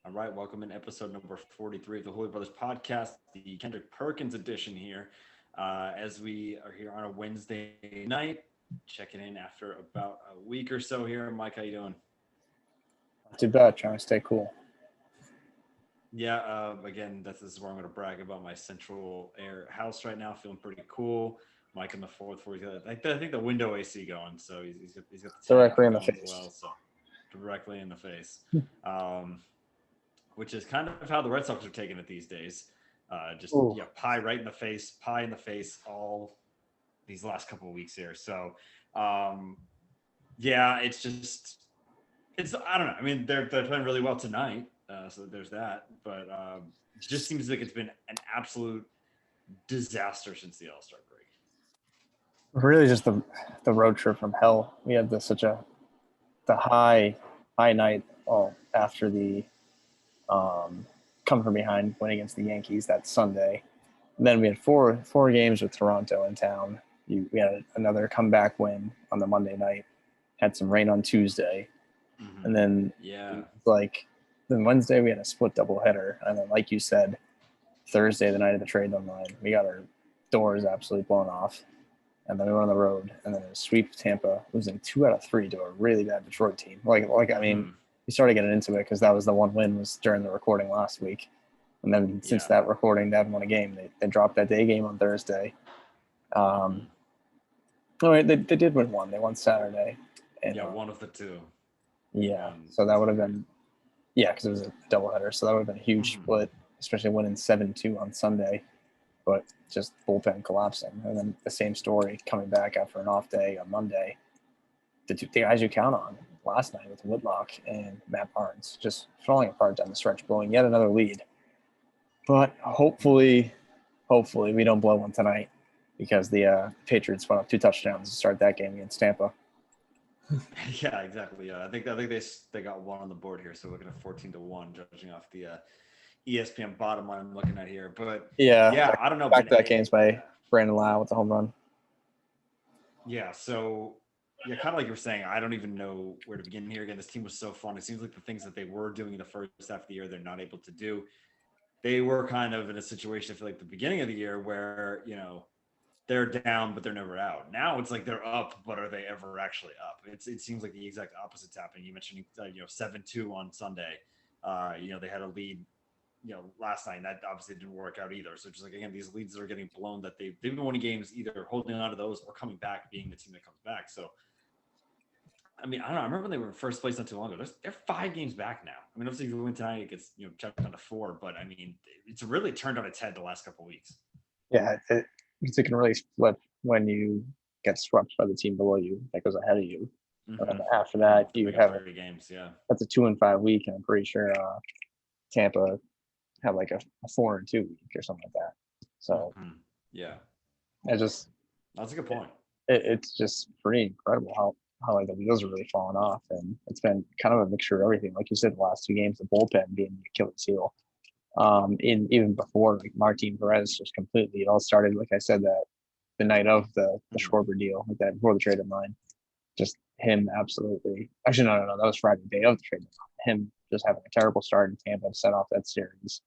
All right, welcome in episode number 43 of the Holy Brothers podcast, the Kendrick Perkins edition here. As we are here on a Wednesday night, checking in after about a week or so here. Mike, how you doing? Not too bad. Trying to stay cool. Yeah, again, this is where I'm going to brag about my central air house right now, feeling pretty cool. Mike on the fourth floor, I think the window AC going, so he's got the tan Directly in the going as face. well, so directly in the face. Um, which is kind of how the Red Sox are taking it these days. Just Ooh. yeah, pie in the face, all these last couple of weeks here. So yeah, it's I don't know. I mean, they're playing really well tonight, so there's that. But it just seems like it's been an absolute disaster since the All Star break. Really, just the road trip from hell. We had such a the high night. After the come from behind win against the Yankees that Sunday. And then we had four games with Toronto in town. We had another comeback win on the Monday night. Had some rain on Tuesday, and then Yeah, then Wednesday we had a split doubleheader, and then like you said, Thursday the night of the trade deadline we got our doors absolutely blown off, and then we went on the road, and then a sweep Tampa, losing 2 out of 3 to a really bad Detroit team. I mean, we started getting into it because that was the one win was during the recording last week. And then since that recording, they haven't won a game. They dropped that day game on Thursday. No, they did win one. They won Saturday. And, one of the two. Yeah, so that would have been because it was a doubleheader. So that would have been a huge split, especially winning 7-2 on Sunday. But just bullpen collapsing, and then the same story coming back after an off day on Monday. The guys you count on last night with Whitlock and Matt Barnes just falling apart down the stretch, blowing yet another lead. But hopefully we don't blow one tonight because the Patriots went up 2 touchdowns to start that game against Tampa. Yeah, exactly. Yeah, I think they got one on the board here, so we're looking at 14-1, judging off the ESPN bottom line I'm looking at here. But yeah, I don't know. Back to that game's by Brandon Lau with the home run. Yeah, so yeah, kind of like you were saying, I don't even know where to begin here. Again, this team was so fun. It seems like the things that they were doing in the first half of the year, they're not able to do. They were kind of in a situation, I feel like, the beginning of the year where, they're down, but they're never out. Now it's like they're up, but are they ever actually up? It seems like the exact opposite's happening. You mentioned, 7-2 on Sunday. They had a lead, last night, and that obviously didn't work out either. So just like, again, these leads that are getting blown, that they've been winning games, either holding on to those or coming back, being the team that comes back. So, I mean, I don't know. I remember when they were in first place not too long ago. They're 5 games back now. I mean, obviously, if you win tonight, it gets checked down to 4. But I mean, it's really turned on its head the last couple of weeks. Yeah, it can really flip when you get swept by the team below you that goes ahead of you. And after that, you have 3 games. Yeah, that's a 2-5 week, and I'm pretty sure Tampa had like a 4-2 week or something like that. So yeah, that's a good point. It's just pretty incredible how like the wheels are really falling off, and it's been kind of a mixture of everything. Like you said, the last 2 games, the bullpen being the Achilles heel. Even before, like Martin Perez just completely, it all started, like I said, that the night of the Schwarber deal, like that before the trade deadline, just him absolutely. Actually, no, that was Friday, day of the trade deadline. Him just having a terrible start in Tampa to set off that series,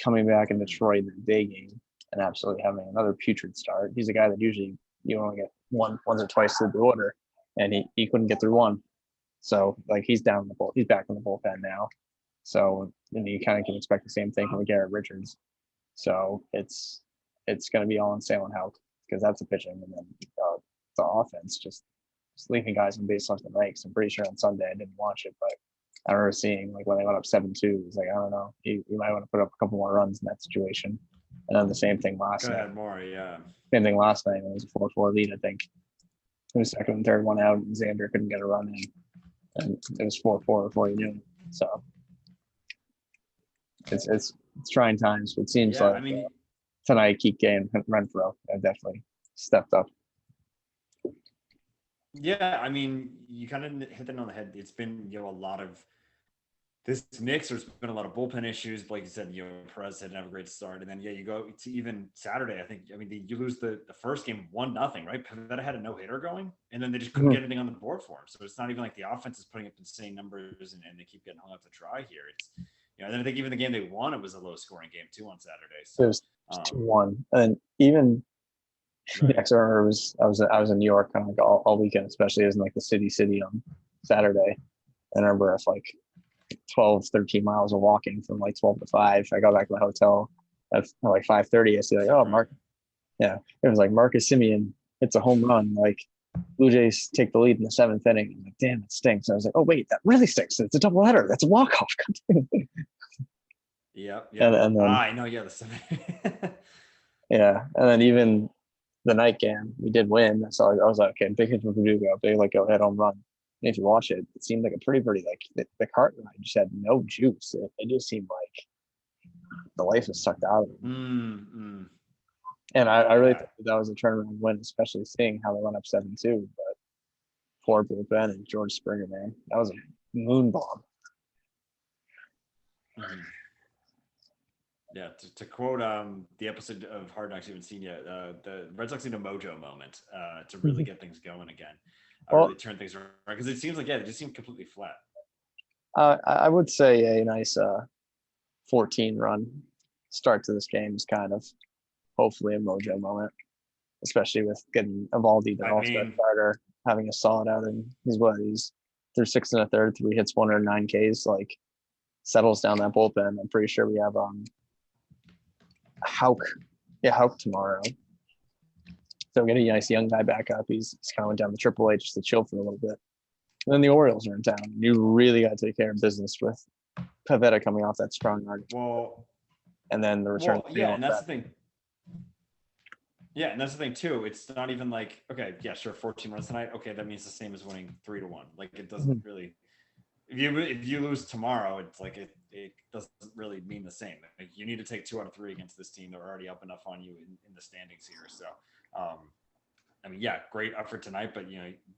coming back in Detroit in the day game and absolutely having another putrid start. He's a guy that usually you only get once or twice through the order, and he couldn't get through one. So like he's down in the bull, he's back in the bullpen now. So you kind of can expect the same thing from Garrett Richards. So it's going to be all on Salem health because that's the pitching, and then the offense just leaving guys on base left and right. I'm pretty sure on Sunday I didn't watch it, but I remember seeing like when they went up 7-2, it's like I don't know, you might want to put up a couple more runs in that situation. And then the same thing last night. More, yeah. Same thing last night. It was a 4-4 lead, I think. It was second and third one out, and Xander couldn't get a run in, and it was 4-4 before you knew it. So it's trying times, but it seems like tonight Kike and Renfroe have definitely stepped up. Yeah, I mean, you kind of hit it on the head. It's been a lot of this mix. There's been a lot of bullpen issues. But like you said, Perez didn't have a great start, and then you go to even Saturday. I mean, you lose the first game 1-0, right? Pivetta had a no-hitter going, and then they just couldn't get anything on the board for him. So it's not even like the offense is putting up insane numbers, and they keep getting hung up to dry here. And then I think even the game they won, it was a low scoring game too on Saturday. It So, was 2-1, and even right. next I remember I was in New York kind of like all weekend, especially as in like the city on Saturday. And I remember it's like 12, 13 miles of walking from like 12 to 5. I got back to the hotel at like 5:30. I see like, oh, Mark, yeah, it was like Marcus Simeon hits a home run. Like Blue Jays take the lead in the 7th inning. I'm like, damn, it stinks. And I was like, oh wait, that really stinks. It's a doubleheader. That's a walk off. Yep. And then I know. Yeah. yeah, and then even the night game, we did win. So I was like, okay, big hit from Verdugo, big like go ahead home run. And if you watch it, it seemed like a pretty like the cart ride just had no juice. It just seemed like the life was sucked out of it. And I really thought that was a turnaround win, especially seeing how they went up 7-2. But poor bullpen and George Springer, man, that was a moon bomb. Yeah, to quote the episode of Hard Knocks you haven't seen yet, the Red Sox need a mojo moment to really get things going again. Really turn things around, because it seems like, yeah, they just seem completely flat. I would say a nice 14 run start to this game is kind of hopefully a mojo moment, especially with getting Evaldi, their all-star starter, having a solid outing. He's through 6 1/3, 3 hits, 109 Ks, like settles down that bullpen. I'm pretty sure we have Hauk tomorrow. So get a nice young guy back up. He's kind of went down the AAA just to chill for a little bit. And then the Orioles are in town. You really got to take care of business with Pavetta coming off that strong start. Well, and then the return. Yeah, and that's the thing. Yeah, and that's the thing too. It's not even like, okay, yeah, sure, 14 runs tonight. Okay, that means the same as winning 3-1. Like, it doesn't really. If you lose tomorrow, it's like it doesn't really mean the same. Like, you need to take 2 out of 3 against this team. They're already up enough on you in the standings here. So, I mean, yeah, great effort tonight, but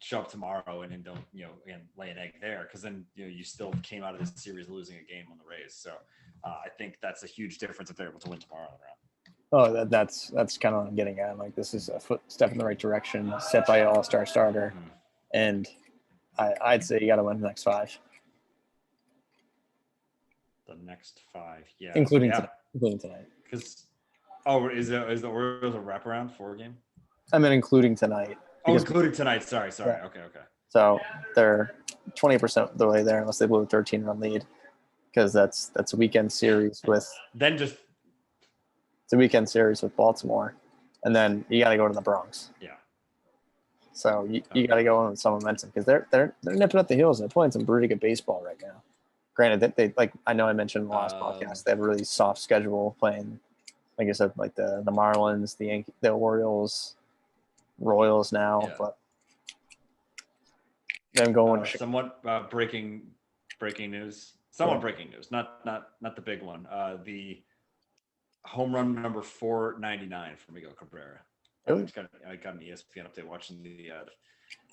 show up tomorrow and then don't and lay an egg there, because then you still came out of this series losing a game on the Rays. So I think that's a huge difference if they're able to win tomorrow in the round. Oh, that's kind of what I'm getting at. Like, this is a step in the right direction, set by an all-star starter, and I'd say you got to win the next 5. The next 5, yeah, including tonight. Because is the Orioles a wraparound 4 game? I mean, including tonight. Including tonight. Sorry. Yeah. Okay. So they're 20% the way there, unless they blew a 13-run lead, because that's a weekend series with. Then just. It's a weekend series with Baltimore, and then you got to go to the Bronx. Yeah. So you got to go on with some momentum, because they're nipping at the heels. They're playing some pretty good baseball right now. Granted, they like, I know I mentioned in the last podcast, they have a really soft schedule playing, like I said, like the Marlins, the Orioles, Royals now, but them going somewhat breaking news. Breaking news, not the big one. The home run number 499 for Miguel Cabrera. Really? I got an ESPN update watching the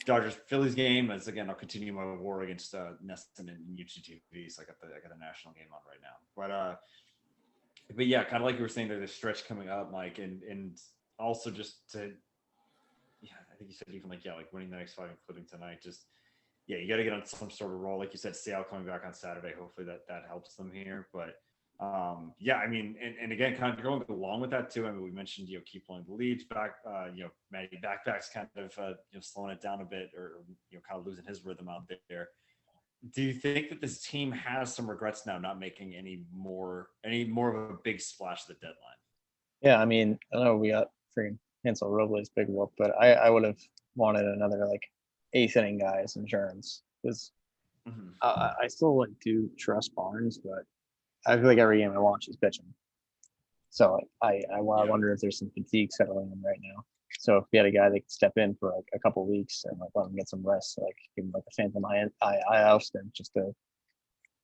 Dodgers Phillies game. As again, I'll continue my war against Neston and UGTV. So I got the national game on right now. But yeah, kind of like you were saying, there's a stretch coming up, Mike, and also just to, yeah, I think you said even like winning the next 5, including tonight. Just you got to get on some sort of roll, like you said. Sale coming back on Saturday. Hopefully that helps them here, but. Yeah, I mean, and again, kind of going along with that too. I mean, we mentioned keep pulling the leads back. Matty Backpack's kind of slowing it down a bit, or kind of losing his rhythm out there. Do you think that this team has some regrets now, not making any more of a big splash at the deadline? Yeah, I mean, I know we got freaking Hansel Robles big whoop, but I would have wanted another like 8th inning guy as insurance, because I still do trust Barnes, but I feel like every game I watch is pitching. So I wonder if there's some fatigue settling in right now. So if we had a guy that could step in for like a couple of weeks and like let him get some rest, like give him like a phantom eye ousting, just to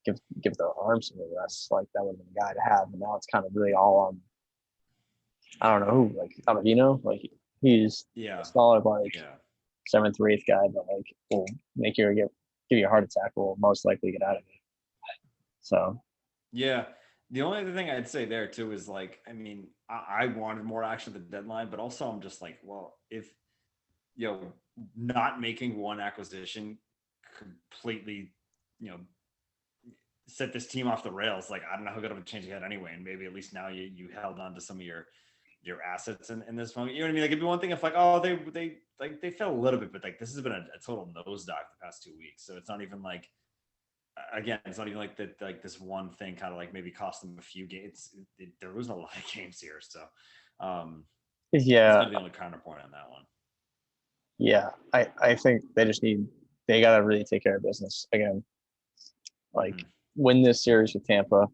give the arms some rest, like that would have been a guy to have. And now it's kind of really all on, I don't know who, like Avellino, like he's a solid like 7th or 8th guy, but like will make you give you a heart attack, will most likely get out of it. So. Yeah. The only other thing I'd say there too is like, I mean, I wanted more action at the deadline, but also I'm just like, well, if not making one acquisition completely, set this team off the rails. Like, I don't know how good of a change you had anyway, and maybe at least now you held on to some of your assets in this moment. You know what I mean? Like, it'd be one thing if like, oh, they fell a little bit, but like this has been a total nosedive the past 2 weeks. So it's not even like, again, it's not even like that. Like this one thing kind of like maybe cost them a few games. They're losing a lot of games here, so that's Yeah, gonna be the only counterpoint on that one. yeah. I think they gotta really take care of business again. Like Mm-hmm. win this series with Tampa.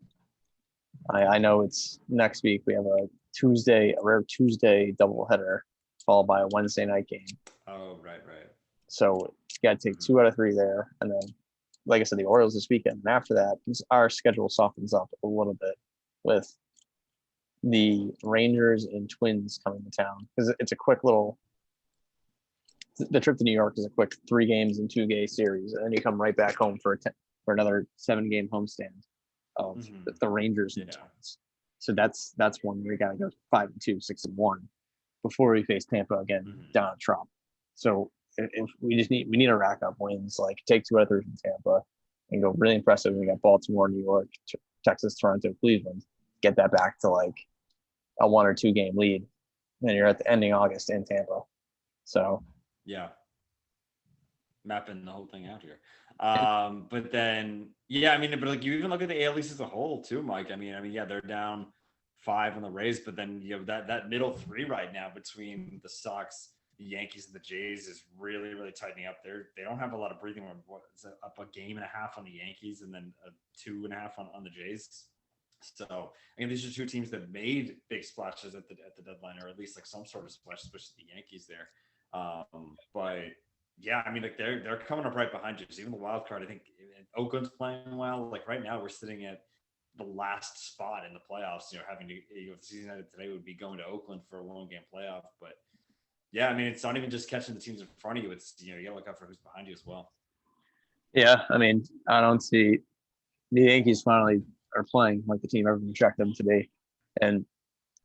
I know it's next week. We have a rare Tuesday doubleheader, followed by a Wednesday night game. Oh, right. So you got to take 2 out of 3 there, and then, like I said, the Orioles this weekend. And after that, our schedule softens up a little bit with the Rangers and Twins coming to town because it's a quick little. The trip to New York is a quick 3 games and 2 game series, and then you come right back home for another 7 game homestand of the Rangers and Yeah. Twins. So that's one where we got to go 5-2, 6-1 before we face Tampa again down at Trop. So if we need to rack up wins, like take 2 out of 3 from Tampa and go really impressive. We got Baltimore, New York, Texas, Toronto, Cleveland. Get that back to like a 1 or 2 game lead. And then you're at the ending August in Tampa. So yeah, mapping the whole thing out here. But then, yeah, I mean, but like you even look at the AL East as a whole too, Mike. I mean, yeah, they're down 5 on the Rays, but then you know that middle 3 right now between the Sox, the Yankees, and the Jays is really tightening up. They don't have a lot of breathing room. It's up a game and a half on the Yankees, and then a 2.5 on the Jays. So I mean, these are 2 teams that made big splashes at the deadline, or at least like some sort of splash, especially the Yankees there. But yeah, I mean, like they're coming up right behind you. So even the wild card, I think Oakland's playing well. Like right now, we're sitting at the last spot in the playoffs. You know, having to if the season ended today, would be going to Oakland for a 1 game playoff. But yeah, I mean, it's not even just catching the teams in front of you. It's you gotta look out for who's behind you as well. yeah, I mean, I don't see the Yankees finally are playing like the team everyone expected them to be, and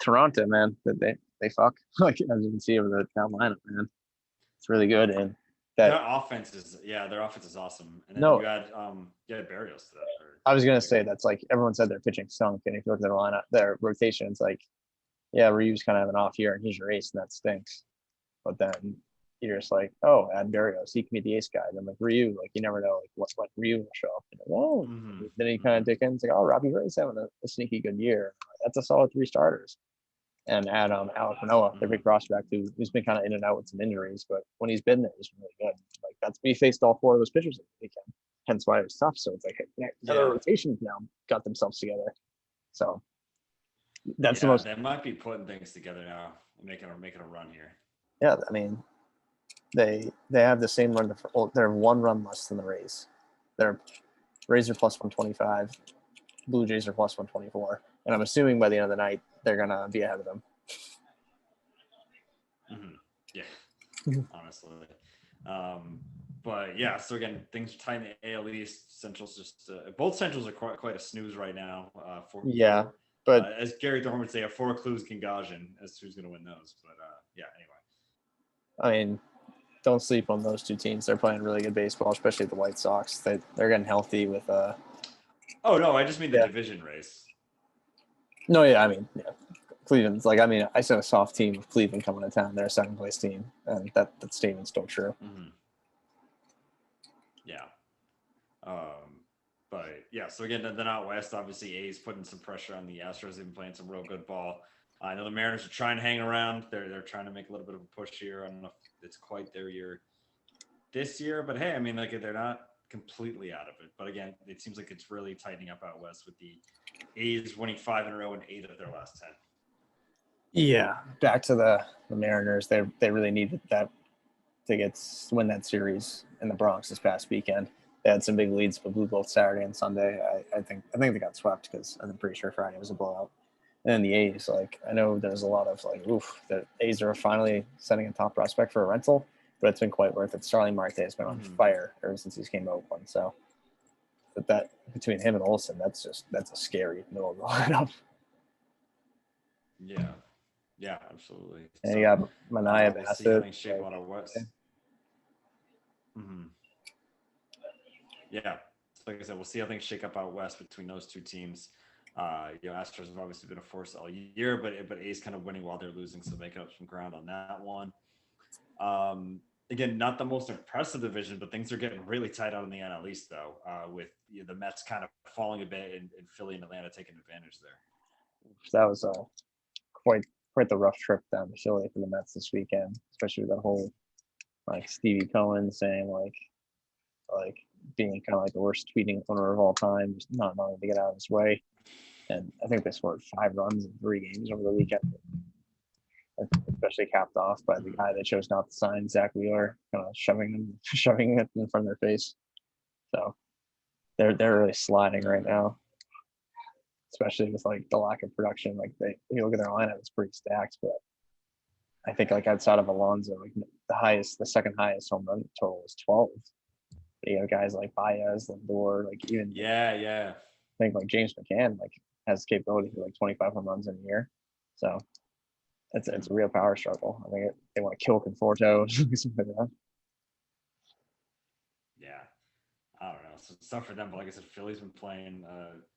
Toronto, man, they fuck like as you can see over the town lineup, man, it's really good. And that their offense is awesome. And then no, you had Barrios to that. I was gonna say that's like everyone said their pitching stunk, and if you look at their lineup, their rotation, it's like, yeah, Ryu's kind of have an off year, and he's your ace, and that stinks. But then you're just like, oh, add Barrios, he can be the ace guy. Then like Ryu, like you never know like what Ryu will show up. And like, whoa. Then he kind of dig in. It's like, oh, Robbie Ray's having a sneaky good year. That's a solid 3 starters. And add Alec Manoah, their big prospect, who's been kind of in and out with some injuries, but when he's been there, he's been really good. Like that's we faced all 4 of those pitchers in the weekend. Hence why it was tough. So it's like other rotations now got themselves together. So that's the most. They might be putting things together now, making a run here. Yeah, I mean, they have the same run. They're 1 run less than the Rays. Their Rays are plus 125. Blue Jays are plus 124. And I'm assuming by the end of the night they're gonna be ahead of them. Yeah, honestly. But yeah, so again, things are tight in the AL East. Central's just both Centrals are quite a snooze right now. But as Gary Thorne would say, a 4 clues Gagosian as who's going to win those. But yeah, anyway. I mean, don't sleep on those 2 teams. They're playing really good baseball, especially the White Sox. They're getting healthy with. Oh no, I just mean the division race. No, yeah, I mean, yeah. Cleveland's like, I mean, I saw a soft team of Cleveland coming to town. They're a 2nd place team, and that statement's still true. Yeah. But yeah, so again, then out west, obviously A's putting some pressure on the Astros. They've been playing some real good ball. I know the Mariners are trying to hang around. They're trying to make a little bit of a push here. I don't know if it's quite their year this year, but hey, I mean, like they're not completely out of it. But again, it seems like it's really tightening up out west with the A's winning 5 in a row and 8 of their last 10. Yeah, back to the Mariners. They really needed that to win that series in the Bronx this past weekend. They had some big leads, but blew both Saturday and Sunday. I think they got swept because I'm pretty sure Friday was a blowout. And then the A's, like I know there's a lot of like, the A's are finally sending a top prospect for a rental, but it's been quite worth it. Starling Marte has been on fire ever since he came to Oakland. So, but that between him and Olsen, that's a scary middle of the lineup. Yeah, absolutely. And you got Mania Bassett. Shape out of West. Yeah, like I said, we'll see how things shake up out west between those two teams. Astros have obviously been a force all year, but A's kind of winning while they're losing, so making up some ground on that one. Again, not the most impressive division, but things are getting really tight out in the NL East, though, with the Mets kind of falling a bit and Philly and Atlanta taking advantage there. That was quite the rough trip down to Philly for the Mets this weekend, especially with that whole like Stevie Cohen saying like being kind of like the worst tweeting owner of all time, just not knowing to get out of his way. And I think they scored 5 runs in 3 games over the weekend, especially capped off by the guy that chose not to sign, Zach Wheeler, kind of shoving it in front of their face. So they're really sliding right now, especially with like the lack of production. Like you look at their lineup, it's pretty stacked, but I think like outside of Alonso, like the second highest home run total is 12. But you have guys like Baez, Lindor, like even yeah. I think like James McCann like has the capability for like 25 home runs in a year. So it's a real power struggle. I think they want to kill Conforto, something like that. Yeah. I don't know. So it's tough for them, but like I said, Philly's been playing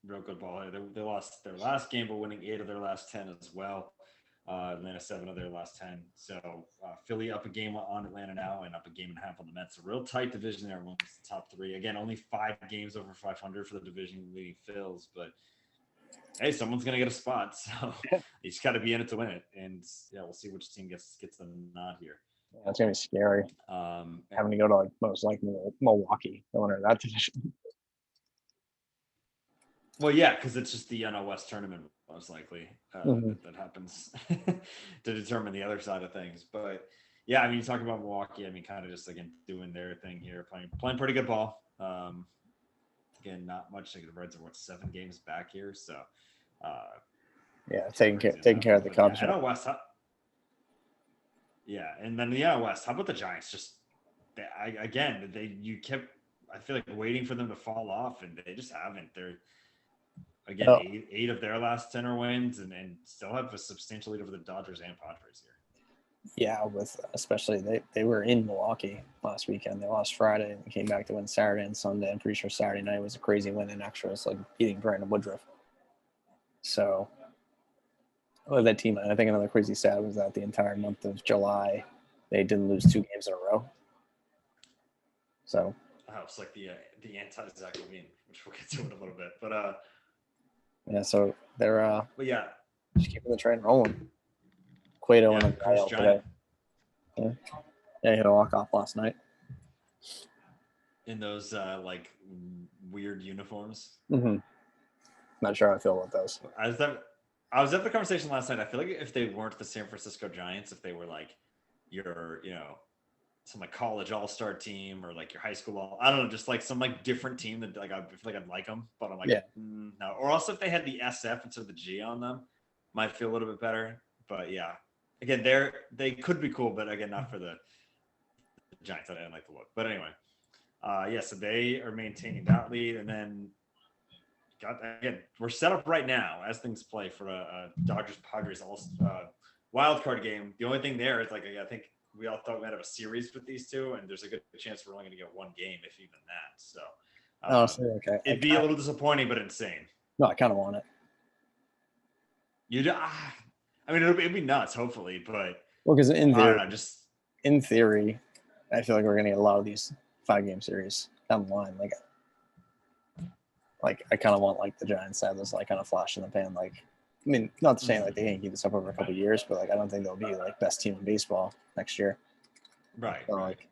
real good ball. They lost their last game, but winning 8 of their last 10 as well. Atlanta 7 of their last 10. So Philly up a game on Atlanta now and up a game and a half on the Mets. A real tight division there amongst the top 3. Again, only 5 games over 500 for the division leading Phils, but hey, someone's gonna get a spot, so you just got to be in it to win it. And yeah, we'll see which team gets the nod here. Yeah, it's gonna be scary. Having to go to like most likely Milwaukee, the winner of that division. Well, yeah, because it's just the NL West tournament most likely that happens to determine the other side of things. But yeah, I mean, you talk about Milwaukee. I mean, kind of just again doing their thing here, playing pretty good ball. Again, not much. Like the Reds are 7 games back here, so yeah, taking care of the Cubs. Yeah, NL West. Yeah, and then the NL West. How about the Giants? Just you kept. I feel like waiting for them to fall off, and they just haven't. They're again 8 of their last 10 are wins, and still have a substantial lead over the Dodgers and Padres here. Yeah, with especially they were in Milwaukee last weekend. They lost Friday and came back to win Saturday and Sunday. I'm pretty sure Saturday night was a crazy win in extras, like beating Brandon Woodruff. So, that team, I think another crazy stat was that the entire month of July, they didn't lose 2 games in a row. So, it's like the anti-Zach Levine, which we'll get to in a little bit. But yeah, so they're but yeah, just keeping the train rolling. Cueto and Kyle today. Yeah, he hit a walk-off last night. In those like weird uniforms. Mm-hmm. Not sure how I feel about those. I was at the conversation last night. I feel like if they weren't the San Francisco Giants, if they were like your, some like college all-star team or like your high school I don't know, just like some like different team that like I feel like I'd like them, but I'm like no. Or also if they had the SF instead of the G on them, might feel a little bit better. But yeah, again, they could be cool, but again, not for the Giants. I didn't like the look, but anyway, so they are maintaining that lead, and then again, we're set up right now as things play for a Dodgers Padres wild card game. The only thing there is like I think we all thought we might have a series with these two, and there's a good chance we're only going to get 1 game, if even that. So, honestly, okay, it'd be a little disappointing, but insane. No, I kind of want it. I mean, it'd be nuts, hopefully, but because in theory, in theory, I feel like we're going to get a lot of these 5-game series down the line. Like I kind of want like the Giants to have this like kind of flash in the pan. Like, I mean, not saying like they can't keep this up over a couple of years, but like I don't think they'll be like best team in baseball next year. Right. So, like,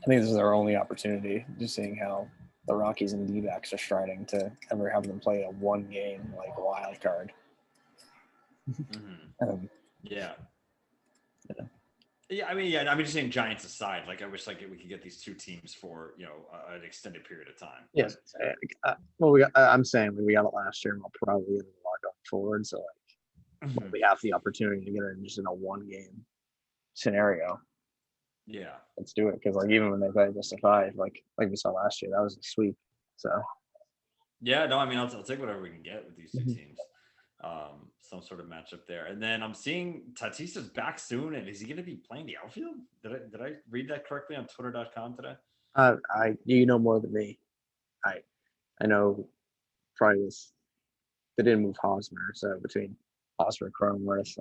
I think this is our only opportunity, just seeing how the Rockies and D-backs are striding to ever have them play a 1-game like wild card. Yeah. Yeah, I mean, just saying Giants aside, like I wish like we could get these 2 teams for an extended period of time. Yes. I'm saying we got it last year, and we'll probably get it a lot going forward. So like, we have the opportunity to get it just in a 1-game scenario. Yeah, let's do it, because like even when they played just a 5, like we saw last year, that was a sweep. So yeah, no, I mean, I'll take whatever we can get with these 2 teams. Some sort of matchup there. And then I'm seeing Tatista's back soon, and is he going to be playing the outfield? Did I read that correctly on twitter.com today? You know more than me. I know probably they didn't move Hosmer, so between Hosmer, Cronenworth,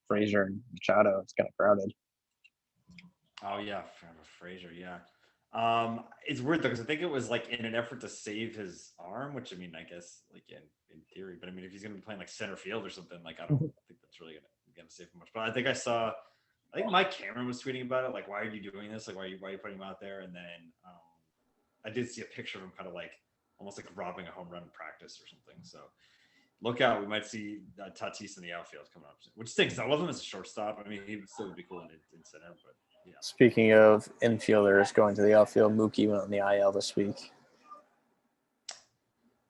Frazier, and Machado, it's kind of crowded. Oh yeah, Frazier. Yeah. It's weird though because I think it was like in an effort to save his arm, which I mean, I guess like in theory, but I mean, if he's gonna be playing like center field or something, like I don't think that's really gonna save him much. But I think I think Mike Cameron was tweeting about it, like, why are you doing this? Like, why are you putting him out there? And then I did see a picture of him kind of like almost like robbing a home run practice or something. So look out, we might see Tatis in the outfield coming up, which stinks. I love him as a shortstop. I mean, he still would be cool in center, but yeah. Speaking of infielders going to the outfield, Mookie went on the IL this week.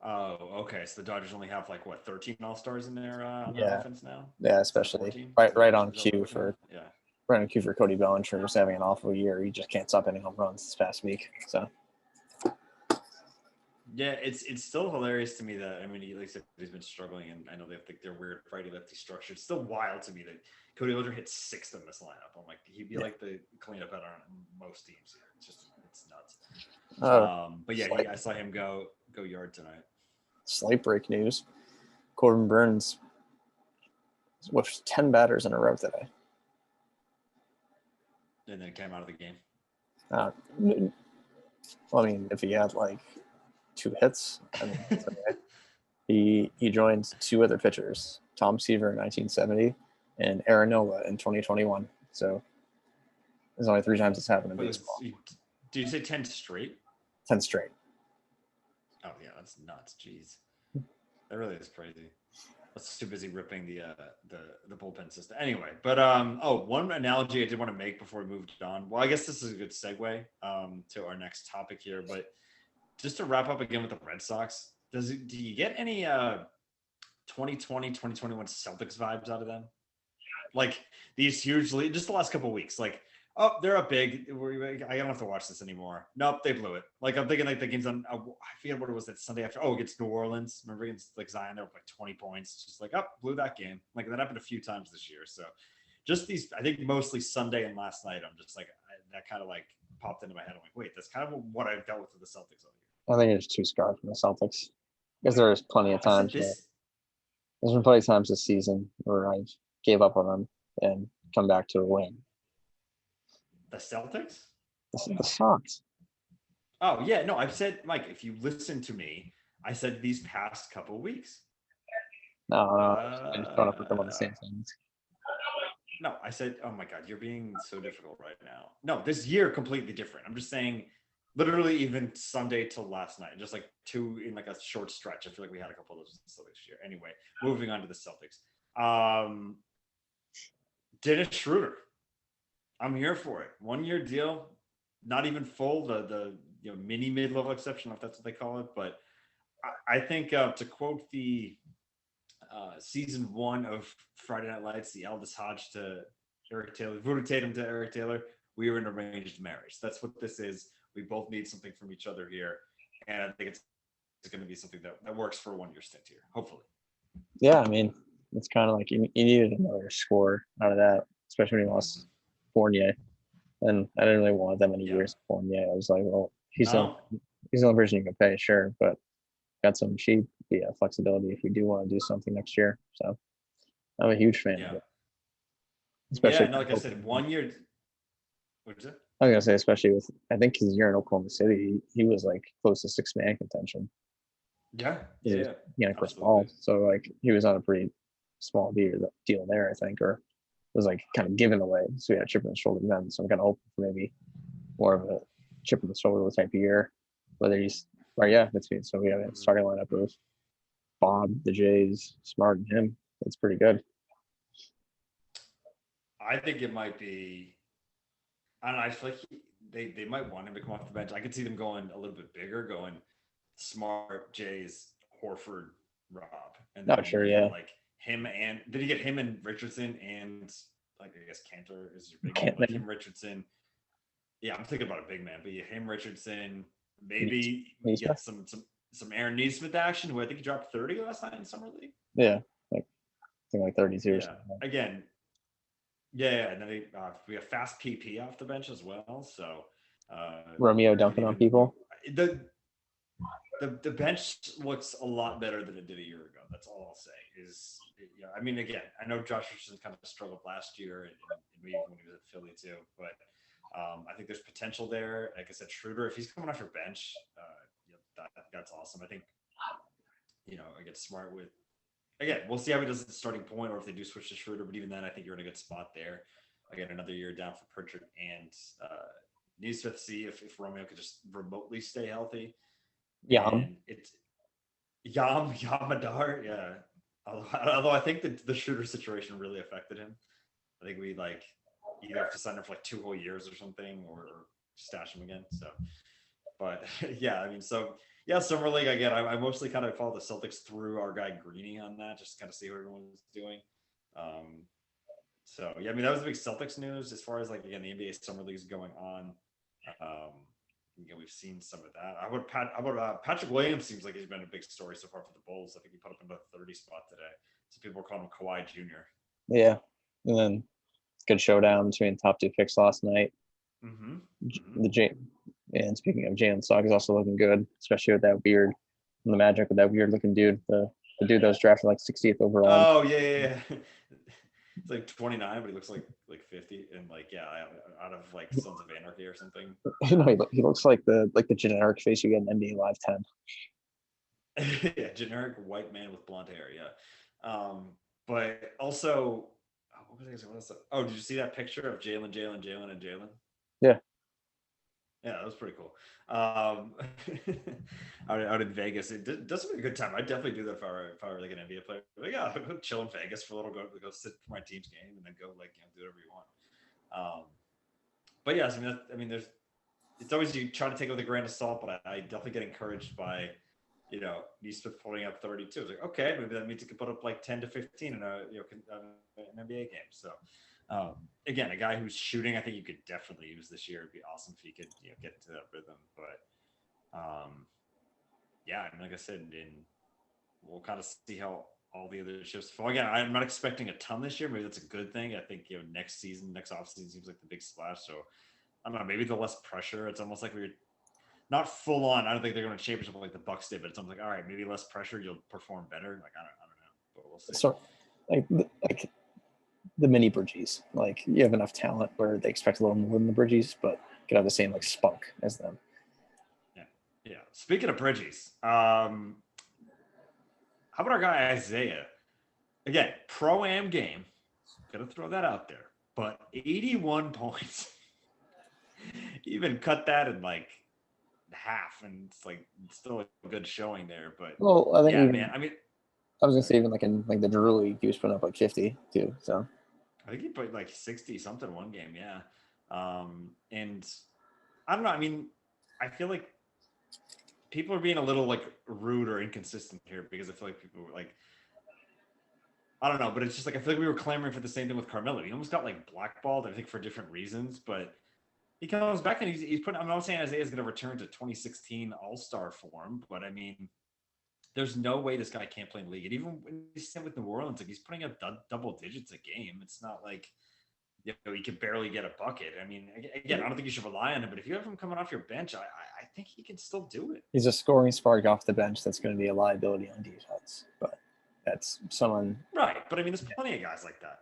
Oh, okay. So the Dodgers only have like what 13 All Stars in their on their offense now. Yeah, Instead of especially 14? right on Is that cue 14? for Yeah. right on cue for Cody Bellinger, who's having an awful year. He just can't stop hitting home runs this past week. So Yeah, it's still hilarious to me that I mean, like I said, he's been struggling, and I know they think they're weird righty lefty structure. It's still wild to me that Cody Bellinger hit sixth in this lineup. I'm like, he'd be like the cleanup hitter on most teams here. It's nuts. But yeah, I saw him go yard tonight. Slight break news: Corbin Burns with 10 batters in a row today. And then came out of the game. Well, I mean, if he had like 2 hits, I mean, okay. He joined 2 other pitchers, Tom Seaver in 1970 and Aaron Nola in 2021. So there's only 3 times it's happened in baseball. Did you say 10 straight? 10 straight. Oh yeah, that's nuts. Jeez, that really is crazy. I was too busy ripping the bullpen system. Anyway, but one analogy I did want to make before we moved on. Well, I guess this is a good segue to our next topic here. But just to wrap up again with the Red Sox, do you get any 2020, 2021 Celtics vibes out of them? Like these hugely, just the last couple of weeks, like, oh, they're up big. I don't have to watch this anymore. Nope, they blew it. Like I'm thinking like the game's on. I forget what it was that Sunday after. Oh, against New Orleans. Remember against like Zion, they were like 20 points. Just like, oh, blew that game. Like that happened a few times this year. So just these, I think mostly Sunday and last night. I'm just like that kind of like popped into my head. I'm like, wait, that's kind of what I've dealt with the Celtics all year. I think it's too scarred from the Celtics because there's plenty of times. There's been plenty of times this season where I gave up on them and come back to a win. The Celtics? The Sox. Oh yeah, no, I've said, Mike, if you listen to me, I said these past couple weeks. No, I'm just going up with them on the same things. No, I said, oh my God, you're being so difficult right now. No, this year completely different. I'm just saying, literally even Sunday till last night, just like 2 in like a short stretch. I feel like we had a couple of those this year. Anyway, moving on to the Celtics. Dennis Schroeder. I'm here for it. 1-year deal, not even full, the mini mid-level exception, if that's what they call it. But I think to quote the season 1 of Friday Night Lights, the Aldous Hodge to Eric Taylor, Voodoo Tatum to Eric Taylor, we are in arranged marriage. That's what this is. We both need something from each other here. And I think it's going to be something that works for a 1-year stint here, hopefully. Yeah, I mean, it's kind of like you needed another score out of that, especially when you lost Fournier. And I didn't really want that many years of Fournier. I was like, well, he's the only person you can pay, sure, but got some cheap flexibility if we do want to do something next year. So I'm a huge fan of it. Especially like I said, 1 year. What is it? I was gonna say, especially with I think his year in Oklahoma City, he was like close to 6-man contention. Yeah. Chris Paul. So like he was on a pretty small deal there, I think, or it was like kind of given away. So we had a chip on the shoulder then. So I'm kind of hoping for maybe more of a chip on the shoulder type of year. Whether he's between so we have a starting lineup of Bob, the Jays, Smart, and him. That's pretty good. I think it might be. I don't know. I feel like they might want him to come off the bench. I could see them going a little bit bigger, going Smart, Jays, Horford, Rob, and then like him and did he get him and Richardson and like I guess Cantor is your big man, like him Richardson. Yeah, I'm thinking about a big man, but him Richardson, maybe get some Aaron Neesmith action, who I think he dropped 30 last night in summer league. Yeah, I think like 32 or something. Again. Yeah, and then we have fast PP off the bench as well. So Romeo dunking on people. the bench looks a lot better than it did a year ago. That's all I'll say. Yeah, I mean, again, I know Josh Richardson kind of struggled last year, and maybe when he was at Philly too, but I think there's potential there. Like I said, Schroeder, if he's coming off your bench, that's awesome. I think I get smart with. Again, we'll see how he does at the starting point, or if they do switch to Schroeder. But even then, I think you're in a good spot there. Again, another year down for Pritchard and Neesmith. See if Romeo could just remotely stay healthy. Yeah. And it's Yamadar, yeah. Although I think that the Schroeder situation really affected him. I think we either have to sign him for 2 whole years or something, or stash him again. So, but yeah, I mean, so yeah, Summer League again. I mostly kind of follow the Celtics through our guy Greeny on that, just kind of see what everyone's doing. So yeah, I mean that was the big Celtics news as far as again the NBA Summer League is going on. Um, we've seen some of that. Patrick Williams seems like he's been a big story so far for the Bulls. I think he put up in the 30 spot today. So people are calling him Kawhi Jr. Yeah, and then good showdown between top 2 picks last night. Mm-hmm. And speaking of Jalen Suggs, is also looking good, especially with that weird, the Magic with that weird looking dude, the dude that was drafted 60th overall. Oh yeah. It's 29, but he looks like 50, and out of Sons of Anarchy or something. He looks like the generic face you get in NBA Live 10. Yeah, generic white man with blonde hair. Yeah, but also, what was oh, did you see that picture of Jalen? Yeah. Yeah, that was pretty cool. Out in Vegas, it does be a good time. I'd definitely do that if I were an NBA player. I'll go chill in Vegas for a little, go sit for my team's game, and then go do whatever you want. But yes, there's. It's always you try to take it with a grain of salt, but I definitely get encouraged by, Neesmith putting up 32. It's okay, maybe that means he could put up 10 to 15 in an NBA game. So. Again, a guy who's shooting, I think you could definitely use this year. It'd be awesome if he could get into that rhythm. But yeah, like I said, we'll kind of see how all the other shifts fall. Again, I'm not expecting a ton this year. Maybe that's a good thing. I think next offseason seems like the big splash. So I don't know, maybe the less pressure. It's almost like we're not full on. I don't think they're going to championship like the Bucks did, but it's almost all right, maybe less pressure, you'll perform better. I don't know, but we'll see. So the mini Bridgies. You have enough talent where they expect a little more than the Bridgies, but could have the same spunk as them. Yeah. Speaking of Bridgies, how about our guy Isaiah? Again, pro-am game. Gonna throw that out there. But 81 points. Even cut that in half, and it's still a good showing there. But I think I was gonna say even in the Drew League, he was putting up 50 too. So I think he put 60 something one game, yeah. And I don't know. I feel like people are being a little rude or inconsistent here because I feel like people were I don't know, but it's just I feel like we were clamoring for the same thing with Carmelo. He almost got blackballed, I think, for different reasons, but he comes back and he's putting. I'm not saying Isaiah's going to return to 2016 All-Star form, but there's no way this guy can't play in the league. And even when he's sitting with New Orleans, he's putting up double digits a game. It's not he could barely get a bucket. Again, I don't think you should rely on him, but if you have him coming off your bench, I think he can still do it. He's a scoring spark off the bench that's going to be a liability on defense, but that's someone. Right, but there's plenty of guys like that.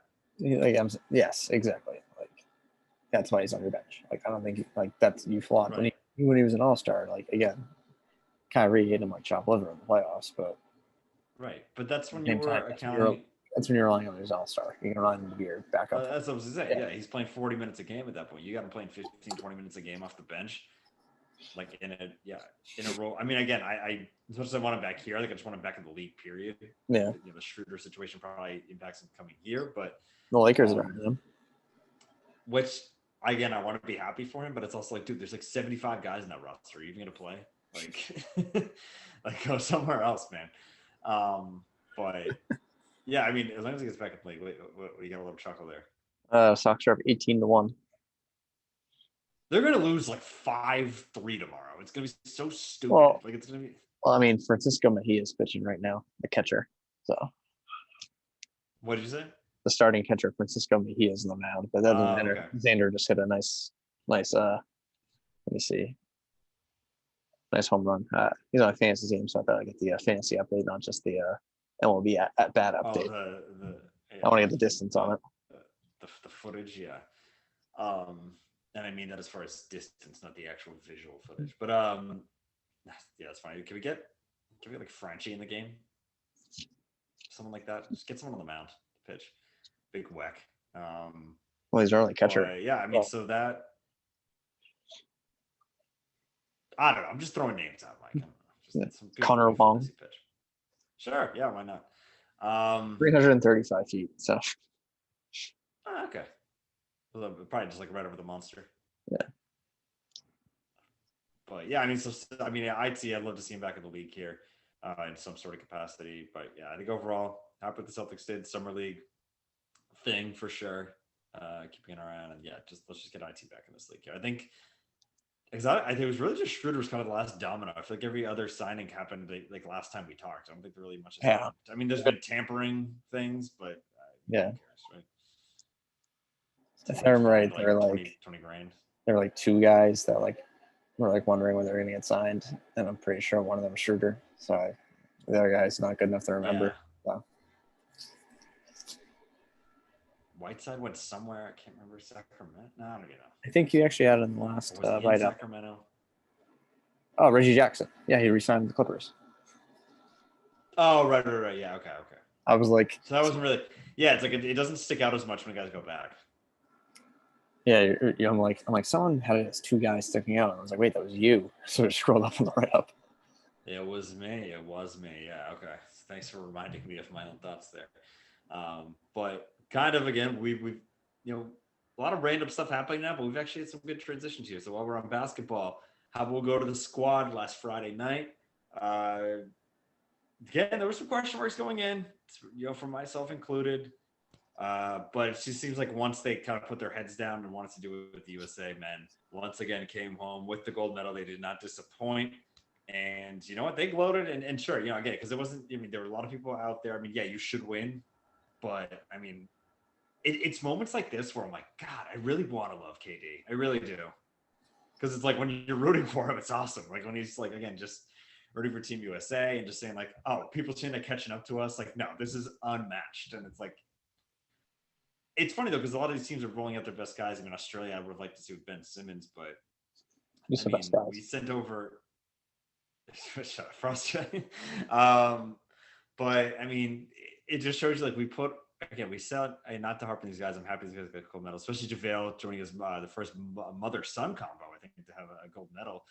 Yes, exactly. That's why he's on your bench. I don't think that's you flawed. Right. When he was an All-Star, again, Kyrie hit him chop liver in the playoffs, but right. But that's when you were accounting. That's when you're relying on his All-Star. You can rely on him to be your backup. That's what I was going to say. Yeah, he's playing 40 minutes a game at that point. You got him playing 15, 20 minutes a game off the bench. In a role. Again, I as much as I want him back here, I think I just want him back in the league, period. Yeah. The Schroeder situation probably impacts him coming here, but the Lakers are him. Which again, I want to be happy for him, but it's also dude, there's 75 guys in that roster. Are you even gonna play? Go somewhere else, man. But yeah, as long as he gets back in play, you got a little chuckle there. Sox are up 18-1. They're gonna lose 5-3 tomorrow. It's gonna be so stupid. It's gonna be. Well, Francisco Mejia is pitching right now, the catcher. So. What did you say? The starting catcher, Francisco Mejia, is on the mound, but that doesn't matter. Okay. Xander just hit a nice. Let me see. Nice home run. He's on a fantasy team, so I thought I'd get the fantasy update, not just the MLB at bat Oh, update. the I want to get the distance on it. the footage, yeah. And I mean that as far as distance, not the actual visual footage. But yeah, that's fine. Can we get like Frenchie in the game? Someone like that. Just get someone on the mound to pitch. Big whack. Well, he's an early catcher. But yeah, I mean, so that I don't know. I'm just throwing names out, Mike. Just some Connor Wong. pitch. Sure, yeah, why not? 335 feet. So okay. Probably just like right over the monster. Yeah. But yeah, I mean, I'd love to see him back in the league here in some sort of capacity. But yeah, I think overall, happy with the Celtics did summer league thing for sure. Keeping an eye on, and yeah, let's just get IT back in this league here. I think. Because I think it was really just Schroeder was kind of the last domino. I feel like every other signing happened like last time we talked. I don't think really much has happened. I mean, there's been tampering things, but yeah. Cares, right? If I'm right, they're like 20 grand. There were like two guys that like were like wondering when they're going to get signed, and I'm pretty sure one of them was Schroeder. So the other guy's not good enough to remember. Yeah. So. Whiteside went somewhere. I can't remember. Sacramento. No, I don't know. I think you actually had in the last write up. Sacramento. Oh, Reggie Jackson. Yeah, he re-signed with the Clippers. Oh, right. Yeah, okay. I was like, so that wasn't really. Yeah, it's like it doesn't stick out as much when guys go back. Yeah, I'm like, someone had it as two guys sticking out. I was like, wait, that was you. So I scrolled up on the write up. It was me. Yeah. Okay. Thanks for reminding me of my own thoughts there. But kind of again, we've a lot of random stuff happening now, but we've actually had some good transitions here. So while we're on basketball, we'll go to the squad last Friday night. Again, there were some question marks going in, for myself included. But it just seems like once they kind of put their heads down and wanted to do it with the USA men, once again came home with the gold medal. They did not disappoint. And you know what? They gloated and sure, again, because it wasn't, there were a lot of people out there. I mean, yeah, you should win. But I mean, it's moments like this where I'm like, God, I really want to love KD. I really do. Because it's like when you're rooting for him, it's awesome. Like when he's like, again, just rooting for Team USA and just saying like, oh, people saying they're catching up to us. Like, no, this is unmatched. And it's like, it's funny though, because a lot of these teams are rolling out their best guys. I mean, Australia, I would have liked to see with Ben Simmons, but we sent over frustrating. But I mean, it just shows you like we said, not to harp on these guys. I'm happy these guys got a gold medal, especially JaVale joining us the first mother-son combo, I think, to have a gold medal.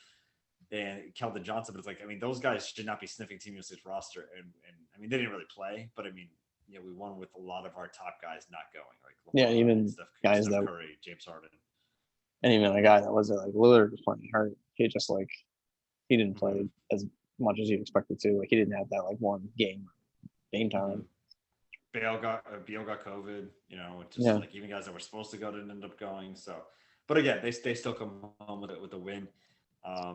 And Keldon Johnson, but it's like, I mean, those guys should not be sniffing Team USA's roster. And I mean, they didn't really play, but I mean, we won with a lot of our top guys not going. Like even guys Steph that Curry, James Harden, and even a guy that wasn't like Lillard was playing hurt. He just like he didn't play as much as you expected to. Like he didn't have that like one game time. Beal got COVID. Like even guys that were supposed to go didn't end up going. So, but again, they still come home with a win. I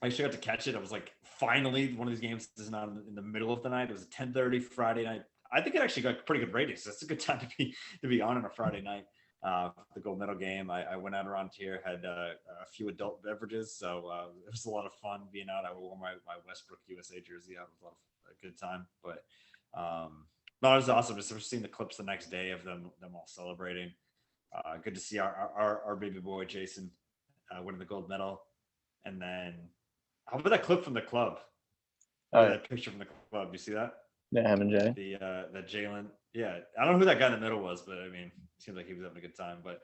actually got to catch it. I was like, finally, one of these games is not in the middle of the night. It was a 10:30 Friday night. I think it actually got pretty good ratings. That's a good time to be on a Friday night. The gold medal game. I went out around here, had a few adult beverages, so it was a lot of fun being out. I wore my Westbrook USA jersey out. It was a good time, but no, it was awesome. Just seeing the clips the next day of them all celebrating. Good to see our baby boy Jason winning the gold medal, and then how about that clip from the club? That picture from the club. You see that? Yeah, him and Jay. That Jalen. Yeah, I don't know who that guy in the middle was, but I mean, it seems like he was having a good time. But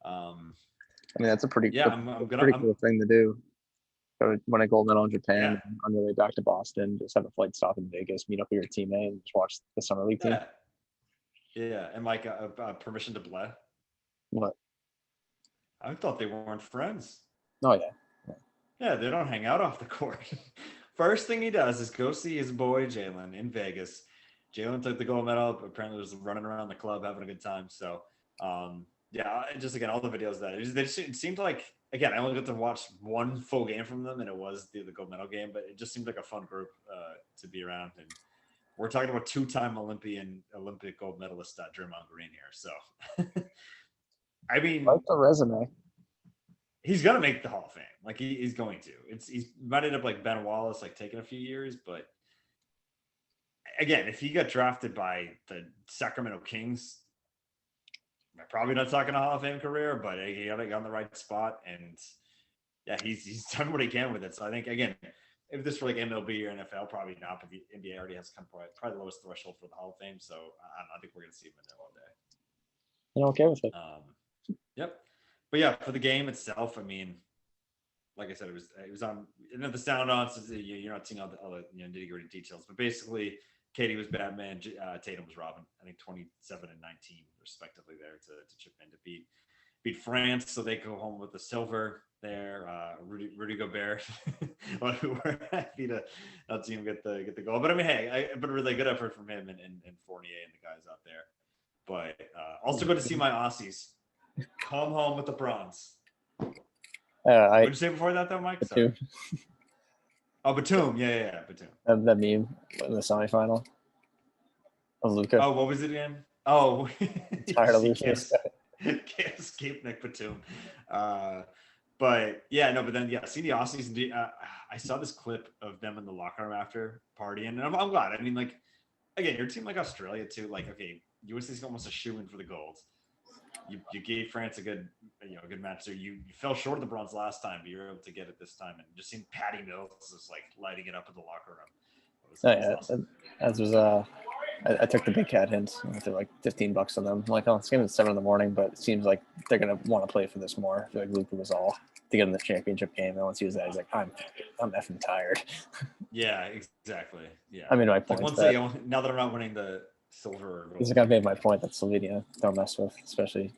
I mean, that's a pretty pretty cool thing to do. So win a gold medal in Japan, and on your way back to Boston, just have a flight stop in Vegas, meet up with your teammate, and just watch the summer league team. Yeah, and like permission to play. What? I thought they weren't friends. Oh yeah. Yeah, they don't hang out off the court. First thing he does is go see his boy Jalen in Vegas. Jalen took the gold medal, but apparently was running around the club having a good time. So, just again, all the videos that it seemed like, again, I only got to watch one full game from them, and it was the gold medal game, but it just seemed like a fun group to be around. And we're talking about two-time Olympic gold medalist Draymond Green here. So, I mean, like the resume. he's gonna make the Hall of Fame. Like he's going to. He's might end up like Ben Wallace, like taking a few years, but again, if he got drafted by the Sacramento Kings, probably not talking a Hall of Fame career, but he got on the right spot, and yeah, he's done what he can with it. So I think again, if this were like MLB or NFL, probably not. But the NBA already has come probably the lowest threshold for the Hall of Fame, so I think we're gonna see him in there one day. I'm okay with it. Yep. But yeah, for the game itself, I mean, like I said, it was on. The sound on, so you're not seeing all the nitty gritty details, but basically, Katie was Batman, Tatum was Robin. I think 27 and 19 respectively there to chip in to beat France, so they go home with the silver there. Rudy Gobert, who were happy to not see him get the goal. But I mean, hey, but a really good effort from him and Fournier and the guys out there. But also good to see my Aussies come home with the bronze. What did you say before that, though, Mike? Batum. Oh, Batum. Yeah, Batum. That meme in the semifinal of Luka. Oh, what was it again? Oh, tired of Luka. Can't escape Nick Batum. But yeah, no, but then yeah, see the Aussies. I saw this clip of them in the locker room after partying, and I'm glad. I mean, like again, your team like Australia too. Like, okay, USA's almost a shoe-in for the gold. You gave France a good match there. You fell short of the bronze last time, but you were able to get it this time. And just seeing Patty Mills just like lighting it up in the locker room. Awesome. As was I took the big cat hints. I threw like $15 on them. I'm like, oh, it's game at 7 a.m, but it seems like they're gonna want to play for this more. I feel like Luka was all to get in the championship game. And once he was that, he's like, I'm effing tired. Yeah, exactly. Yeah. I mean, my point. Like now that I'm not winning the silver. He's like, I made my point that Slovenia don't mess with, especially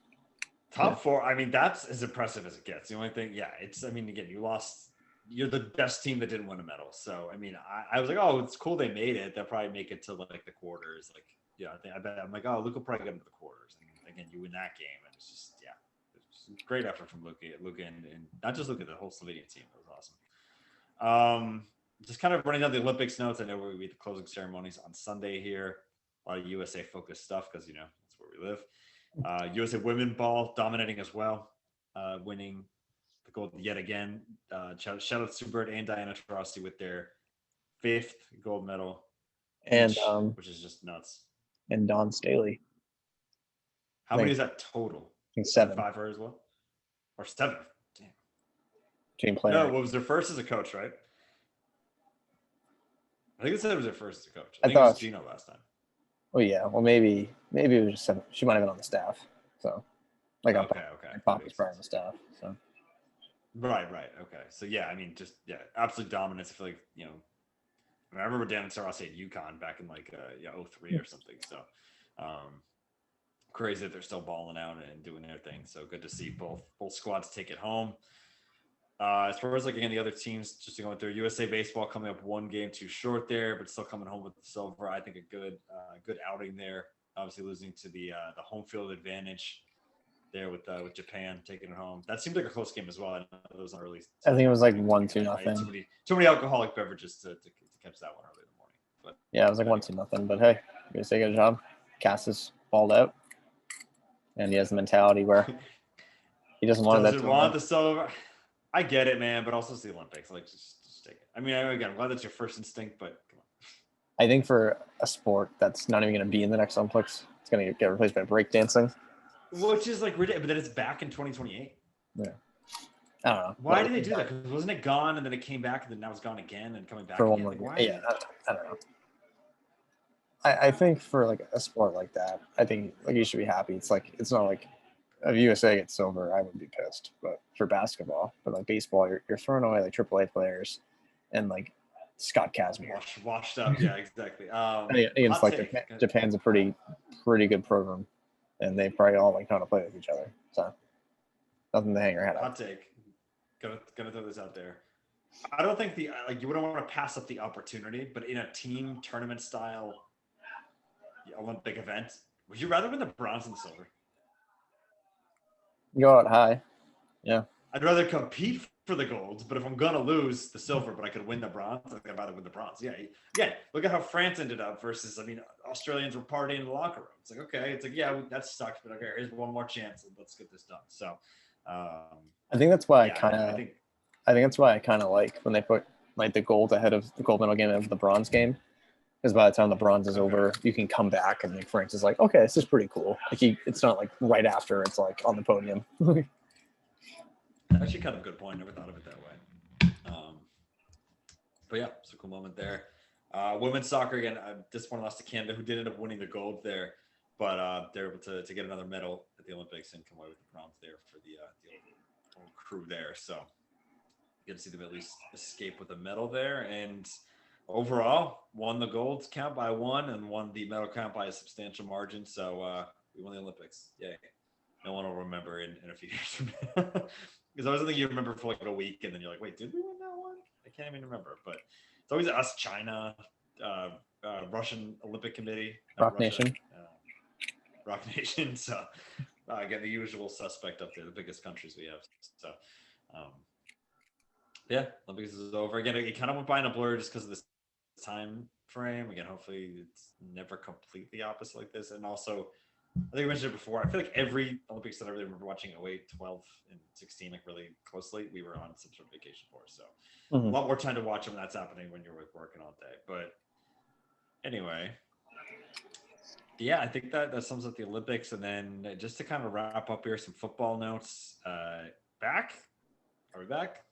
top 4. I mean, that's as impressive as it gets. The only thing, I mean, again, you lost. You're the best team that didn't win a medal. So, I mean, I was like, oh, it's cool they made it. They'll probably make it to like the quarters. Like, yeah, I bet I'm like, oh, Luka will probably get into the quarters. And again, you win that game, and it's just it's great effort from Luka, and not just Luka, the whole Slovenian team. It was awesome. Just kind of running down the Olympics notes. I know we'll be the closing ceremonies on Sunday here. A lot of USA focused stuff because that's where we live. USA women ball dominating as well, winning the gold yet again. Shout out to Subert and Diana Taurasi with their 5th gold medal, and which is just nuts. And Dawn Staley. How many is that total? I think 7. 5 for her as well, or 7? Damn. Team player. No, what was their first as a coach, right? I think it said it was their first as a coach. I think it was Gino last time. Oh yeah, well maybe it was just 7. She might have been on the staff, so like okay. Pop was probably on the staff, so. Right. Okay. So yeah, I mean, just absolute dominance. I feel like I remember Dan Taurasi at UConn back in like 03 or something. So crazy that they're still balling out and doing their thing. So good to see both squads take it home. As far as like again the other teams just going through, USA baseball coming up 1 game too short there, but still coming home with the silver. I think a good outing there. Obviously losing to the home field advantage there with Japan taking it home. That seemed like a close game as well. I know it was not early. I think it was like 1-2. Too many alcoholic beverages to catch that one early in the morning. But yeah, it was like 1-2. But hey, you guys did a good job. Cass is balled out, and he has the mentality where he doesn't want the silver. I get it, man, but also it's the Olympics. Like, just take it. I mean, again, I'm glad that's your first instinct, but come on. I think for a sport that's not even going to be in the next Olympics, it's going to get replaced by breakdancing. Which is like ridiculous, but then it's back in 2028. Yeah. I don't know. Why did they do that? Because wasn't it gone and then it came back and then now it's gone again and coming back for again? one more year. Yeah, I don't know. I think for like a sport like that, I think like you should be happy. It's not like if USA gets silver, I would be pissed. But for basketball, but like baseball, you're throwing away like AAA players and like Scott Kazmir. Washed up, yeah, exactly. Against like Japan's a pretty good program, and they probably all like know how to play with each other. So nothing to hang your head on. Hot take. Gonna throw this out there. I don't think you wouldn't want to pass up the opportunity, but in a team tournament style Olympic event, would you rather win the bronze than the silver? Go out high. Yeah. I'd rather compete for the gold, but if I'm gonna lose the silver, but I could win the bronze, I'd rather win the bronze. Yeah. Look at how France ended up versus, Australians were partying in the locker room. It's like, okay, that sucks, but okay, here's one more chance. Let's get this done. So, I think that's why Yeah, I think I think that's why I kind of like when they put like the gold ahead of the gold medal game of the bronze game. Because by the time the bronze is okay. over, you can come back and like Franks is like, okay, this is pretty cool. Like it's not like right after it's like on the podium. Actually, kind of a good point. Never thought of it that way. But yeah, it's a cool moment there. Women's soccer again. This one lost to Canada, who did end up winning the gold there, but they're able to get another medal at the Olympics and come away with the bronze there for the whole crew there. So you get to see them at least escape with a medal there, and overall won the gold count by one and won the medal count by a substantial margin. So we won the Olympics. Yay! No one will remember in a few years from now. Because I was thinking you remember for like a week, and then you're like, wait, did we win that one? I can't even remember. But it's always us, China, Russian Olympic Committee, not Rock Russia, Nation. Rock Nation. So again, the usual suspect up there, the biggest countries we have. So um, yeah, Olympics is over again. It kind of went by in a blur just because of this time frame. Again, hopefully it's never completely opposite like this, and also I think I mentioned it before. I feel like every Olympics that I really remember watching 08, 12, and 16, like really closely, we were on some sort of vacation for. So a lot more time to watch them when that's happening when you're working all day. But anyway, yeah, I think that sums up the Olympics. And then just to kind of wrap up here, some football notes. Back? Are we back?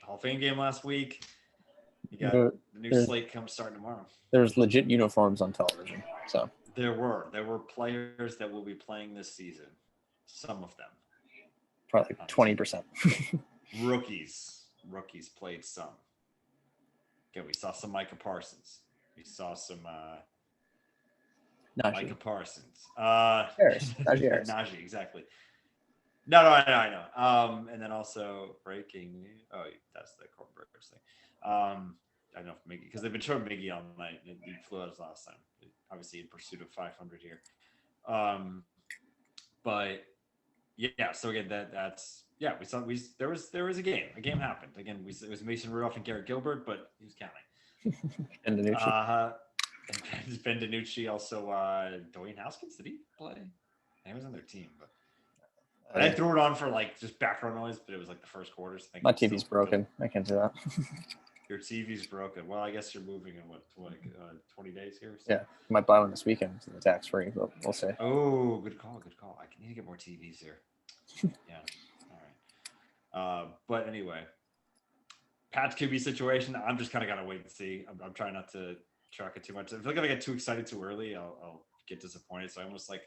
Hall of Fame game last week. You got There, the new there's slate comes starting tomorrow. there's legit uniforms on television. So There were players that will be playing this season. Some of them. probably 20%. Rookies played some. Okay, we saw some Micah Parsons. We saw some Micah Parsons. Harris. Najee, exactly. No, I know. And then also breaking. Oh, that's the Cornbreakers thing. I don't know if Miggy, because they've been showing Miggy all night. And he flew out his last time, obviously in pursuit of 500 here. But yeah, so again, that's yeah. There was a game. A game happened again. It was Mason Rudolph and Garrett Gilbert, but he was counting. And DiNucci. And Ben DiNucci, also Dwayne Haskins. Did he play? He was on their team, but I threw it on for like just background noise, but it was like the first quarters. My TV's broken. I can't do that. Your TV's broken. Well, I guess you're moving in 20 days here. So. Yeah, might buy one this weekend to the tax free, but we'll see. Oh, good call. I need to get more TVs here. Yeah. All right. But anyway, Pat's QB situation. I'm just kind of gotta wait and see. I'm trying not to track it too much. I feel like if I get too excited too early, I'll get disappointed. So I almost like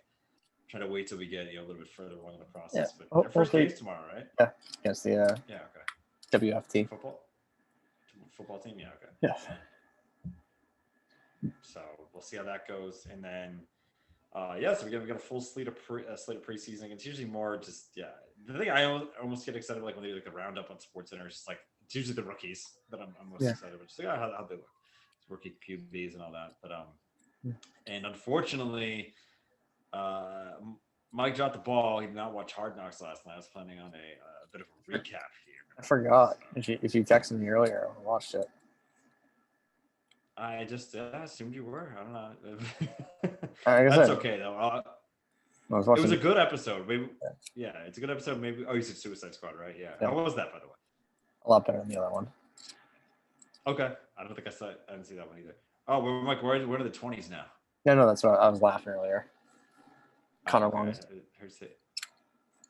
try to wait till we get a little bit further along in the process. Yeah. But their first game's tomorrow, right? Yeah, against the yeah, okay. WFT football team. Yeah, okay. Yeah. So we'll see how that goes, and then so we got a full slate of preseason. It's usually more just The thing I almost get excited about, like when they do like the roundup on SportsCenter, it's just like it's usually the rookies that I'm most excited about. Just like how they look, it's rookie QBs and all that. But and unfortunately, Mike dropped the ball. He did not watch Hard Knocks last night. I was planning on a bit of a recap here. I forgot. If you texted me earlier, I watched it. I just assumed you were. I don't know. That's okay though. It was a good episode. Maybe, yeah, it's a good episode. Maybe. Oh, you said Suicide Squad, right? Yeah. How was that, by the way? A lot better than the other one. Okay, I don't think I saw it. I didn't see that one either. Oh, we're like, where are the 20s now? No, that's what I was laughing earlier. Connor Long.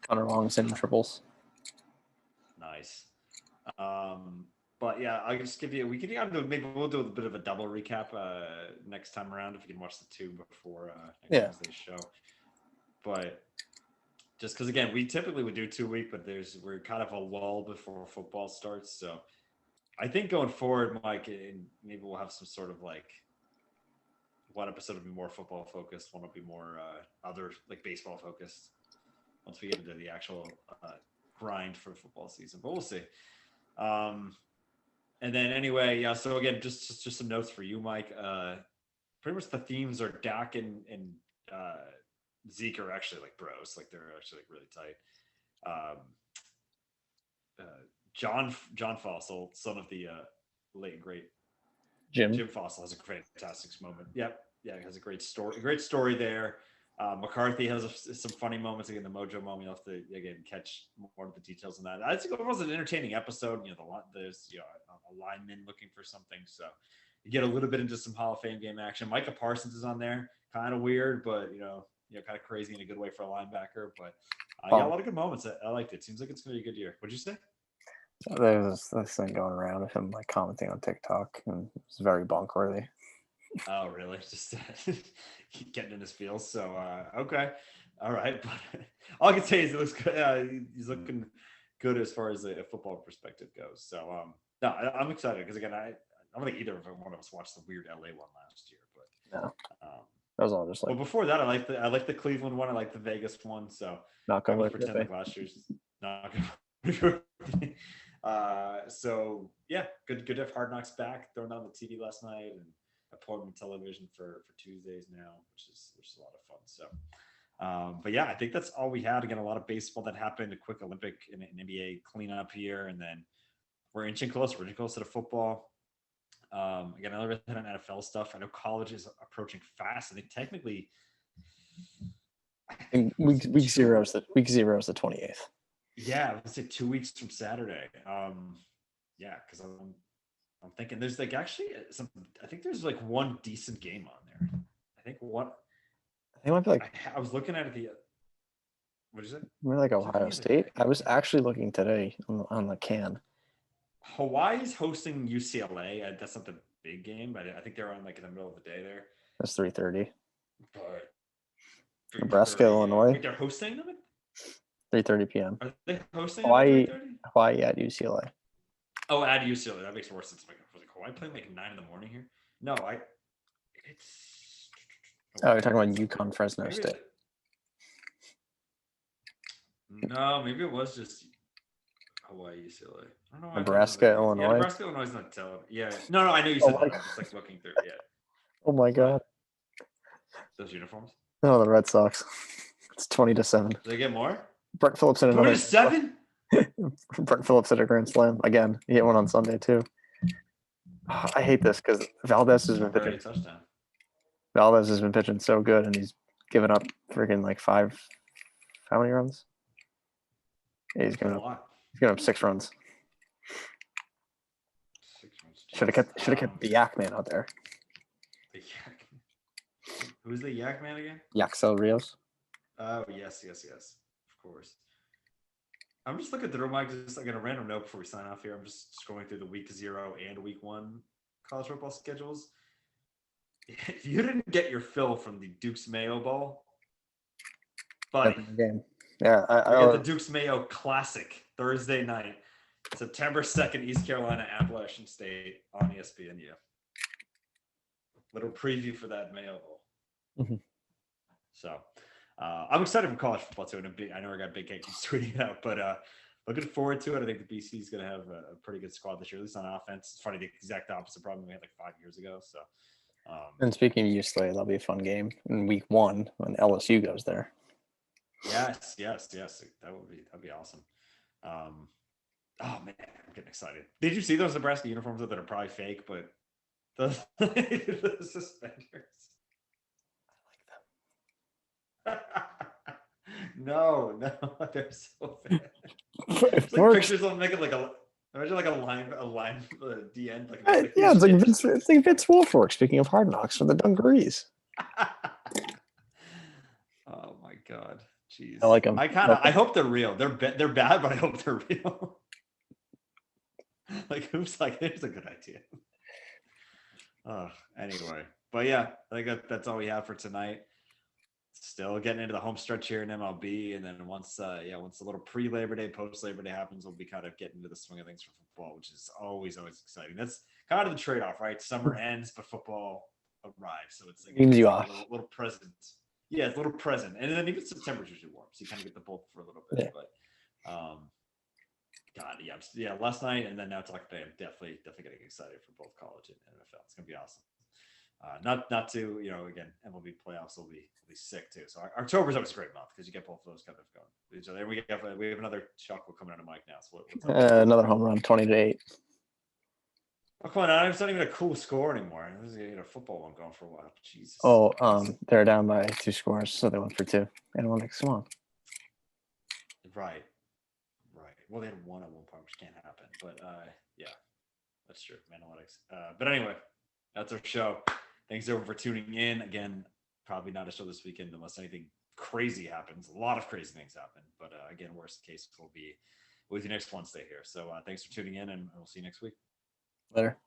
Connor Long sending triples. Nice. But yeah, I'll just give you. Maybe we'll do a bit of a double recap next time around if you can watch the two before next Wednesday's show. But just because again, we typically would do 2 week, but we're kind of a lull before football starts. So I think going forward, Mike, and maybe we'll have some sort of like one episode will be more football focused, one will be more other like baseball focused. Once we get into the actual grind for football season, but we'll see. And then anyway, yeah. So again, just some notes for you, Mike. Pretty much the themes are Dak and Zeke are actually like bros, like they're actually like really tight. John Fossil, son of the late and great Jim Fossil, has a fantastic moment. Yep, yeah, he has a great story there. McCarthy has some funny moments. Again, the Mojo moment. You'll have to again catch more of the details on that. I think it was an entertaining episode. There's a lineman looking for something, so you get a little bit into some Hall of Fame game action. Micah Parsons is on there, kind of weird, but kind of crazy in a good way for a linebacker. But a lot of good moments. I liked it. Seems like it's gonna be a good year. What'd you say? There's this thing going around of him like commenting on TikTok, and it's very bunk worthy. Oh, really? Just getting in his feels. So, okay. All right. But all I can say is it looks good. He's looking good as far as a football perspective goes. So, no, I'm excited because, again, I don't think either one of us watched the weird LA one last year. But No, that was all just like. Well, before that, I like the Cleveland one. I like the Vegas one. So, Not going to pretend like last year's not going so, yeah, good to have Hard Knocks back. Thrown on the TV last night and appointment television for Tuesdays now, which is a lot of fun. So, but yeah, I think that's all we had. Again, a lot of baseball that happened, a quick Olympic and NBA cleanup here, and then we're inching closer to the football. Again, another bit on NFL stuff. I know college is approaching fast. I think technically, week zero is the 28th. Yeah, I would say 2 weeks from Saturday. Yeah, because I'm thinking there's like actually I think there's like one decent game on there. I think it might be like I was looking at it what is it? Maybe like Ohio State. I was actually looking today on the can. Hawaii's hosting UCLA. That's not the big game, but I think they're on like in the middle of the day there. That's 3:30. But Nebraska, Illinois. Wait, they're hosting them? 3:30 p.m. Are they hosting Hawaii at UCLA. Oh, at UCLA. That makes more sense. I was like, Hawaii playing like 9 a.m. here? No, it's. Oh, you're talking about UConn, Fresno State. No, maybe it was just Hawaii, UCLA. I don't know. Nebraska, Illinois. Yeah, Nebraska, Illinois is not telling. Yeah. No, I know you said that. I'm just like looking through. Yeah. Oh my God. Those uniforms. Oh, the Red Sox. It's 20-7. Do they get more? Brett Phillips hit another 20-7. Brett Phillips hit a grand slam again. He hit one on Sunday too. I hate this because Valdez has been pitching. Touchdown. Valdez has been pitching so good, and he's given up freaking like 5. How many runs? Yeah, he's given up 6 runs. 6 runs. Should have kept the Yak Man out there. The Yak Man. Who's the Yak Man again? Yaxel Rios. Oh yes, of course. I'm just looking through just like a random note before we sign off here. I'm just scrolling through the week 0 and week 1 college football schedules. If you didn't get your fill from the Duke's Mayo Bowl, buddy. Game. Yeah, I got the Duke's Mayo Classic Thursday night, September 2nd, East Carolina, Appalachian State on ESPNU. Little preview for that Mayo Bowl. Mm-hmm. So I'm excited for college football too. And I know I got Big Cat keeps tweeting it out, but looking forward to it. I think the BC is going to have a pretty good squad this year, at least on offense. It's funny, the exact opposite problem we had like 5 years ago. So. And speaking of UCLA, that'll be a fun game in week 1 when LSU goes there. Yes. That'd be awesome. Oh man, I'm getting excited. Did you see those Nebraska uniforms that are probably fake, but the suspenders? I like them. No, they're so bad. It's like pictures of making like imagine like a line the end. Yeah, it's like Vince Wilfork. Speaking of Hard Knocks for the Dungarees. Oh my God. Jeez. I like them. I hope they're real. They're bad, but I hope they're real. Like who's like, here's a good idea. Anyway, but yeah, I think that's all we have for tonight. Still getting into the home stretch here in MLB, and then once the little pre-Labor Day, post-Labor Day happens, we'll be kind of getting into the swing of things for football, which is always exciting. That's kind of the trade-off, right? Summer ends, but football arrives, so it's like a little present. Yeah, it's a little present, and then even September's usually warm, so you kind of get the both for a little bit. Yeah. But last night and then now talking today, I'm definitely getting excited for both college and NFL. It's gonna be awesome. Not to again, MLB playoffs will be sick too. So October's always a great month because you get both of those kind of going. So then we have another chocolate coming out of Mike now. So another home run, 20-8. Oh, come on, it's not even a cool score anymore. It was a football one going for a while. Jesus. Oh, they're down by 2 scores, so they went for 2. And one makes them on. Right. Well, they had one at one point, which can't happen. But yeah, that's true. Analytics. But anyway, that's our show. Thanks everyone for tuning in. Again, probably not a show this weekend unless anything crazy happens. A lot of crazy things happen. But again, worst case will be with you next Wednesday here. So thanks for tuning in, and we'll see you next week. Later.